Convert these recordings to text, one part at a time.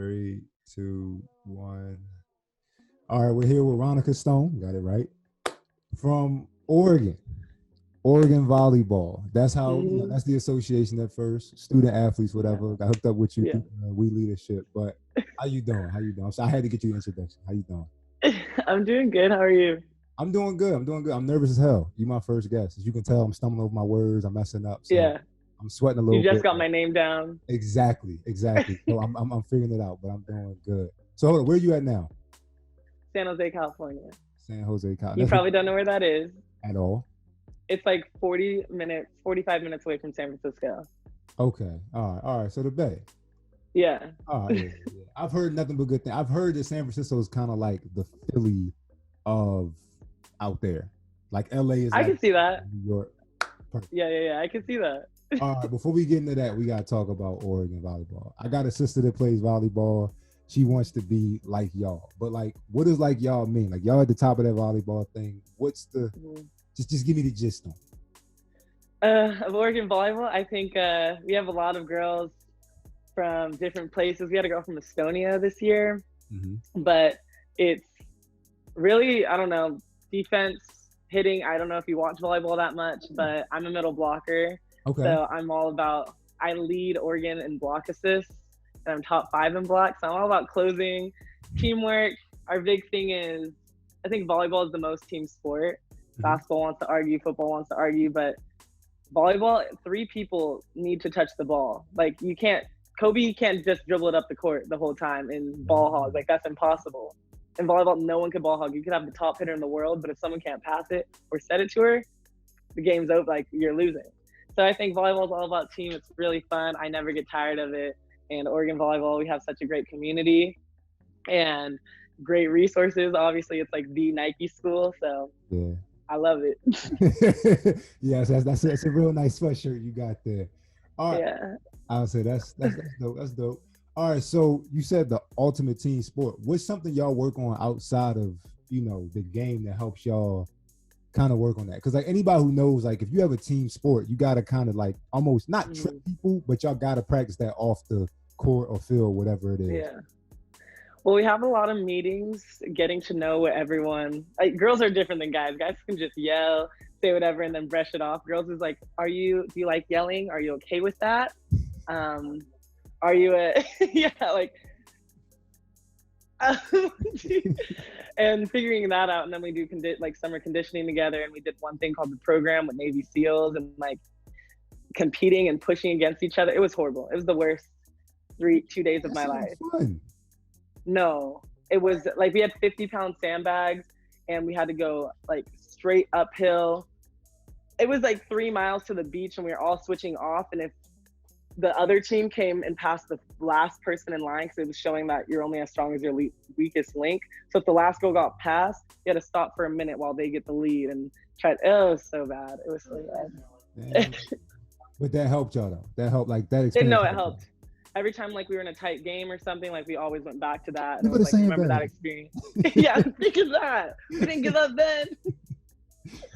Three, two, one. All right, we're here with Ronika Stone. Got it right. From Oregon. Oregon Volleyball. That's how, Hmm. that's the association at first. Student athletes, Yeah, whatever. Got hooked up with you yeah. through We Leadership. But how you doing? How you doing? So I had to get you an introduction. How you doing? I'm doing good. How are you? I'm doing good. I'm doing good. I'm nervous as hell. You my first guest. As you can tell, I'm stumbling over my words. I'm messing up. So Yeah, I'm sweating a you little just bit. got But my name down. exactly. So I'm figuring it out, but I'm doing good. So hold on, where you at now? San Jose, California. San Jose, Cal. You That's probably don't know where that is. at all. It's like 40 minutes, 45 minutes away from San Francisco. Okay. All right. So the Bay. Yeah, All right. Yeah. I've heard nothing but good things. I've heard that San Francisco is kind of like the Philly of out there. Like LA is I like can see that. New York. Perfect. Yeah. I can see that. All right. Before we get into that, we gotta talk about Oregon volleyball. I got a sister that plays volleyball. She wants to be like y'all, but like, what does like y'all mean? Like y'all at the top of that volleyball thing. What's the Mhm. just give me the gist on Of Oregon volleyball, I think we have a lot of girls from different places. We had a girl from Estonia this year, it. but it's really, I don't know, defense, hitting. I don't know if you watch volleyball that much, but I'm a middle blocker. Okay. So I'm all about, I lead Oregon in block assists, and I'm top five in blocks. So I'm all about closing, teamwork. Our big thing is, I think volleyball is the most team sport. Mhm. Basketball wants to argue, football wants to argue, but volleyball, three people need to touch the ball. Like you can't, Kobe can't just dribble it up the court the whole time in ball hog. Like that's impossible. In volleyball, no one can ball hog. You could have the top hitter in the world, but if someone can't pass it or set it to her, the game's over. Like you're losing. So I think volleyball is all about team. It's really fun. I never get tired of it. And Oregon volleyball, we have such a great community and great resources. Obviously, it's like the Nike school, so Yeah. I love it. Yes, that's a real nice sweatshirt you got there. All right, Yeah. I'll say that's dope. That's dope. All right, so you said the ultimate team sport. What's something y'all work on outside of the game that helps y'all kind of work on that? Because like anybody who knows, like if you have a team sport, you gotta kind of like almost not trick Mhm. people, but y'all gotta practice that off the court or field, whatever it is. Yeah. Well, we have a lot of meetings, getting to know everyone. Like girls are different than guys. Guys can just yell, say whatever, and then brush it off. Girls is like, do you like yelling? Are you okay with that? Um, are you a, yeah, like, and figuring that out. And then we do like summer conditioning together. And we did one thing called the program with Navy SEALs and like competing and pushing against each other. It was horrible. It was the worst 2 days of That my sounds life. fun. No, it was like we had 50-pound sandbags and we had to go like straight uphill. It was like 3 miles to the beach and we were all switching off. And if the other team came and passed the last person in line, because it was showing that you're only as strong as your weakest link. So if the last girl got passed, you had to stop for a minute while they get the lead and try. It was so bad. It was so Man. bad. But that helped y'all though. That helped like that Didn't experience know it helped y'all. helped. Every time like we were in a tight game or something, like we always went back to that, and You it was better like, say remember that it. experience? Yeah, think of that. We didn't give up then.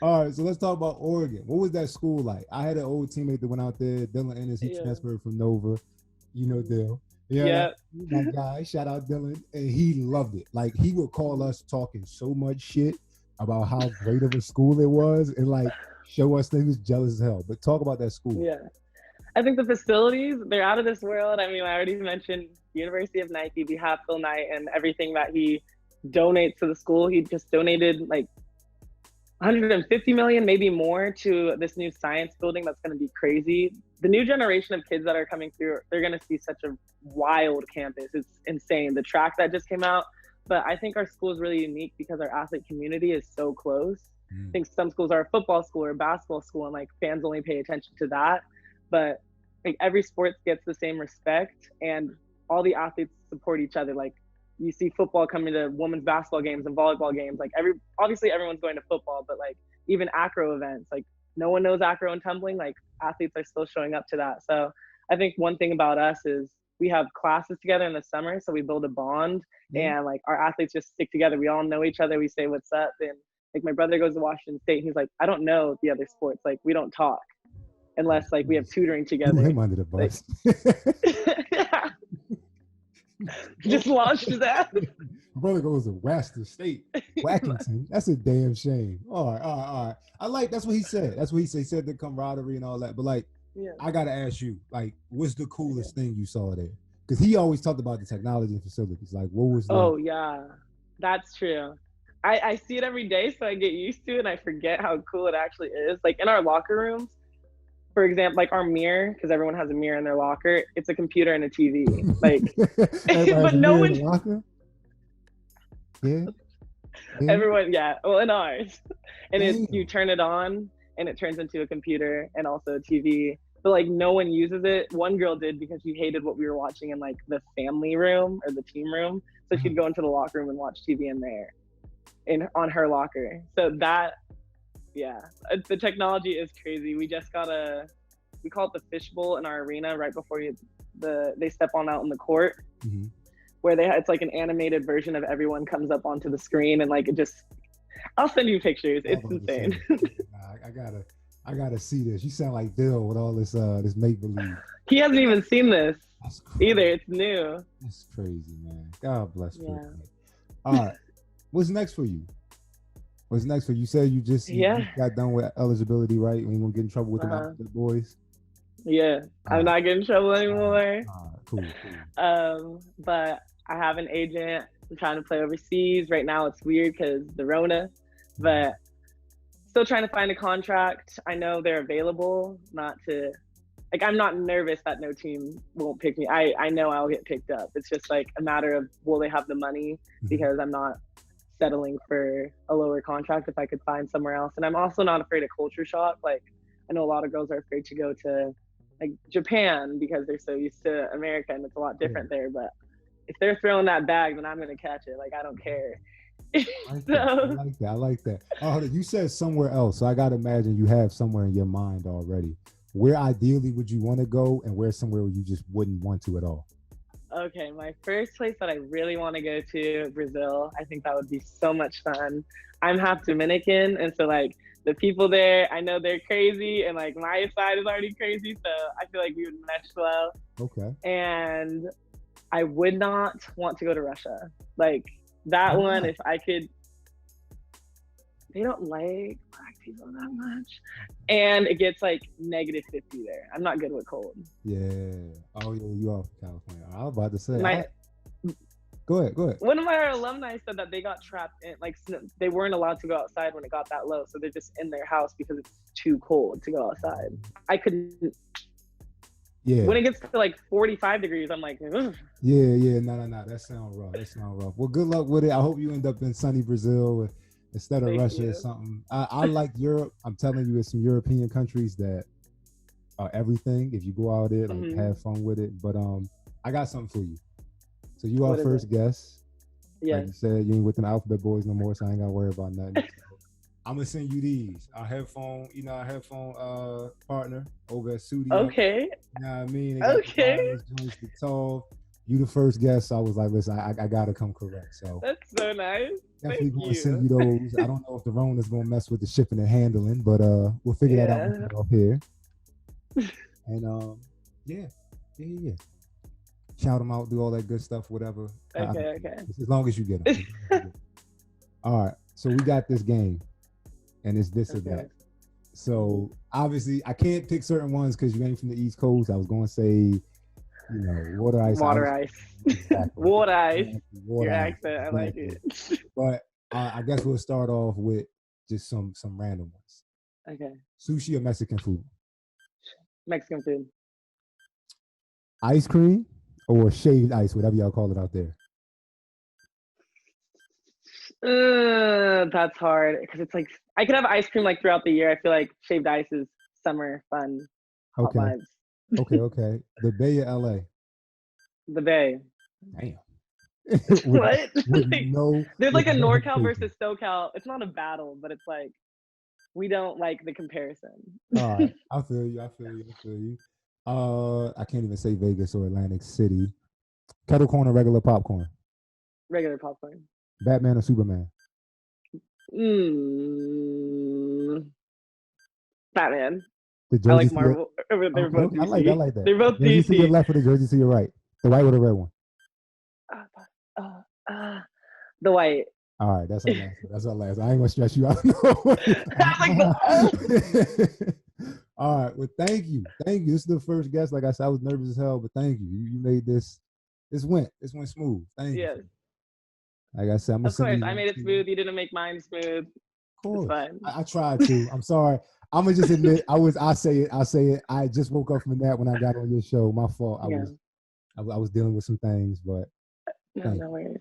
All right, so let's talk about Oregon. What was that school like? I had an old teammate that went out there, Dylan Ennis. He Yeah. transferred from Nova. You know Dill. Yeah, Yeah. my guy. Shout out Dylan, and he loved it. Like he would call us talking so much shit about how great of a school it was, and like show us that he was jealous as hell. But talk about that school. Yeah. I think the facilities, they're out of this world. I mean, I already mentioned University of Nike. We have Phil Knight and everything that he donates to the school. He just donated like 150 million, maybe more, to this new science building that's going to be crazy. The new generation of kids that are coming through, they're going to see such a wild campus. It's insane. The track that just came out. But I think our school is really unique because our athlete community is so close. I think some schools are a football school or a basketball school, and like fans only pay attention to that. But like every sport gets the same respect, and all the athletes support each other. Like you see football coming to women's basketball games and volleyball games. Like obviously everyone's going to football, but like even acro events, like no one knows acro and tumbling. Like athletes are still showing up to that. So I think one thing about us is we have classes together in the summer, so we build a bond, Yeah. and like our athletes just stick together. We all know each other. We say what's up, and like my brother goes to Washington State. And he's like, I don't know the other sports. Like we don't talk unless like we have tutoring Threw together. him under the Like bus. yeah. Just launched his ass. My brother goes to Western State, Wackington. That's a damn shame. All right, all right, all right. I like that's what he said. That's what he said. He said the camaraderie and all that. But like, Yeah. I gotta ask you, like, what's the coolest thing you saw there? Because he always talked about the technology and facilities. Like, what was the? Oh yeah, that's true. I see it every day, so I get used to it and I forget how cool it actually is. Like in our locker rooms, for example, like our mirror, because everyone has a mirror in their locker, it's a computer and a TV. Like, but no one. Yeah. Everyone, yeah. Well, in ours, and it's you turn it on and it turns into a computer and also a TV. But like no one uses it. One girl did because she hated what we were watching in like the family room or the team room. So she'd go into the locker room and watch TV in there, on her locker. So that, yeah, the technology is crazy. We just got we call it the fishbowl in our arena right before they step on out in the court. Mm-hmm. Where it's like an animated version of everyone comes up onto the screen and like it just, I'll send you pictures. It's insane. I gotta see this. You sound like Bill with all this make believe. He hasn't even seen this either. It's new. That's crazy, man. God bless you. Yeah. All right, what's next for you? What's next for you? You said you just got done with eligibility, right? We ain't gonna get in trouble with the boys. Yeah, I'm not getting in trouble anymore. Cool. But I have an agent. I'm trying to play overseas. Right now it's weird because the Rona, but still trying to find a contract. I know they're available, I'm not nervous that no team won't pick me. I know I'll get picked up. It's just like a matter of will they have the money, because I'm not settling for a lower contract if I could find somewhere else. And I'm also not afraid of culture shock. Like I know a lot of girls are afraid to go to like Japan because they're so used to America and it's a lot different there. But if they're throwing that bag, then I'm gonna catch it. Like I don't care. I like that. Oh, you said somewhere else, so I gotta imagine you have somewhere in your mind already. Where ideally would you want to go, and where somewhere where you just wouldn't want to at all? Okay, my first place that I really want to go to, Brazil. I think that would be so much fun. I'm half Dominican, and so like the people there, I know they're crazy, and like my side is already crazy, so I feel like we would mesh well. Okay. And I would not want to go to Russia. Like that one, if I could. They don't like black people that much, and it gets like -50 there. I'm not good with cold. Yeah. Oh yeah, you are from California. I was about to say. Go ahead. One of my alumni said that they got trapped in, like they weren't allowed to go outside when it got that low, so they're just in their house because it's too cold to go outside. I couldn't. Yeah. When it gets to like 45 degrees, I'm like, ugh. Yeah. No. That sounds rough. Well, good luck with it. I hope you end up in sunny Brazil instead of Russia or something. I like Europe. I'm telling you, it's some European countries that are everything. If you go out there, like have fun with it. But I got something for you. So you are first guest. Yeah. Like you said, you ain't with them alphabet boys no more, so I ain't gotta worry about nothing. I'm gonna send you these. Our headphone partner over at Studio. Okay. You know what I mean? Okay. You the first guest, so I was like, listen, I gotta come correct. So that's so nice. Definitely gonna send you those. I don't know if the Rona is gonna mess with the shipping and handling, but we'll figure that out off here. And yeah. Shout them out, do all that good stuff, whatever. Okay. As long as you get them. All right. So we got this game, and it's this or that. So obviously, I can't pick certain ones because you ain't from the East Coast. I was going to say, water ice. Exactly. Water ice. Your accent, I like it. But I guess we'll start off with just some random ones. Okay. Sushi or Mexican food? Mexican food. Ice cream or shaved ice, whatever y'all call it out there? That's hard because it's like I could have ice cream like throughout the year. I feel like shaved ice is summer fun. Okay. Hot vibes. Okay. The Bay or LA? The Bay. Damn. What? There's like a NorCal versus SoCal. It's not a battle, but it's like we don't like the comparison. All right. I feel you. I can't even say Vegas or Atlantic City. Kettle corn or regular popcorn? Regular popcorn. Batman or Superman? Batman. I like Marvel. They're both DC. I like that. They're both jersey DC. to your left or the jersey to your right? The white or the red one? The white. All right, that's our last one. That's our last. I ain't gonna stress you out. No. I was like, All right. Well, thank you. Thank you. This is the first guest. Like I said, I was nervous as hell, but thank you. You made this. This went smooth. Thank yes, you. Like I said, I'm gonna of send course. you. I made it smooth. You didn't make mine smooth. Of It's course. fine. I tried to. I'm sorry. I'm gonna just admit I say it. I just woke up from a nap when I got on your show. My fault. Yeah. I was dealing with some things, but No, thank no you. worries.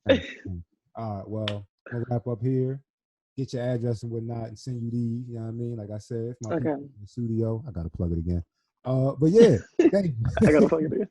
Thank you. Thank you. All right. Well, we'll wrap up here. Get your address and whatnot and send you these. You know what I mean? Like I said, if my Okay. people in the studio, I gotta plug it again. But yeah, thank I gotta you. plug it in.